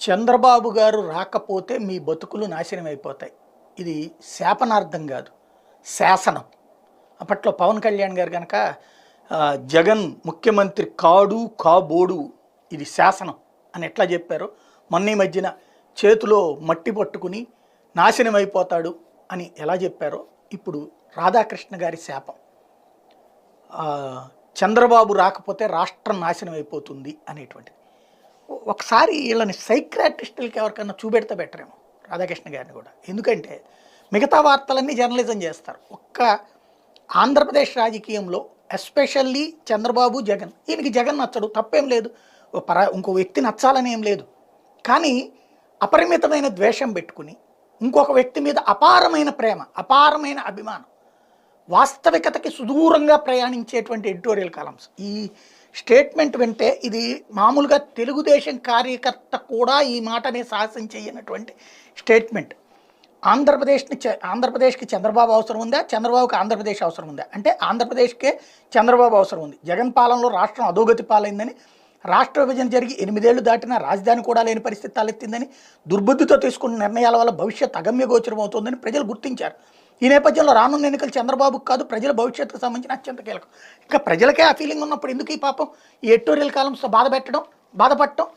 చంద్రబాబు గారు రాకపోతే మీ బతుకులు నాశనం అయిపోతాయి. ఇది శాపనార్థం గాదు. శాసనం. అప్పట్లో పవన్ కళ్యాణ్ గారు గనక జగన్ ముఖ్యమంత్రి కాడు, కాబోడు ఇది శాసనం అని ఎట్లా చెప్పారో, మొన్న ఈ మధ్యన చేతిలో మట్టి పట్టుకుని నాశనం అయిపోతాడు అని ఎలా చెప్పారో, ఇప్పుడు రాధాకృష్ణ గారి శాపం. చంద్రబాబు రాకపోతే రాష్ట్రం నాశనం అయిపోతుంది అనేటువంటిది. ఒకసారి వీళ్ళని సైక్రాటిస్టులకి ఎవరికన్నా చూపెడితే బెటరేమో, రాధాకృష్ణ గారిని కూడా. ఎందుకంటే మిగతా వార్తలన్నీ జర్నలిజం చేస్తారు. ఒక్క ఆంధ్రప్రదేశ్ రాజకీయంలో ఎస్పెషల్లీ చంద్రబాబు, జగన్, ఈయనకి జగన్ నచ్చడు, తప్పేం లేదు, ఇంకో వ్యక్తి నచ్చాలని ఏం లేదు. కానీ అపరిమితమైన ద్వేషం పెట్టుకుని ఇంకొక వ్యక్తి మీద అపారమైన ప్రేమ, అపారమైన అభిమానం, వాస్తవికతకి సుదూరంగా ప్రయాణించేటువంటి ఎడిటోరియల్ కాలమ్స్. ఈ స్టేట్మెంట్ వింటే ఇది మామూలుగా తెలుగుదేశం కార్యకర్త కూడా ఈ మాటనే సాహసం చేయనటువంటి స్టేట్మెంట్. ఆంధ్రప్రదేశ్కి చంద్రబాబు అవసరం ఉందా, చంద్రబాబుకి ఆంధ్రప్రదేశ్ అవసరం ఉందా అంటే ఆంధ్రప్రదేశ్కే చంద్రబాబు అవసరం ఉంది. జగన్ పాలనలో రాష్ట్రం అధోగతి పాలైందని, రాష్ట్ర విభజన జరిగి 8 ఏళ్లు దాటినా రాజధాని కూడా లేని పరిస్థితి తలెత్తిందని, దుర్బుద్ధితో తీసుకున్న నిర్ణయాల వల్ల భవిష్యత్ అగమ్యగోచరం అవుతుందని ప్రజలు గుర్తించారు. ఈ నేపథ్యంలో రానున్న ఎన్నికలు చంద్రబాబుకు కాదు, ప్రజల భవిష్యత్తుకు సంబంధించిన అత్యంత కీలకం. ఇంకా ప్రజలకే ఆ ఫీలింగ్ ఉన్నప్పుడు ఎందుకు ఈ పాపం ఈ ఎడిటోరియల్ కాలమ్స్తో బాధపడటం,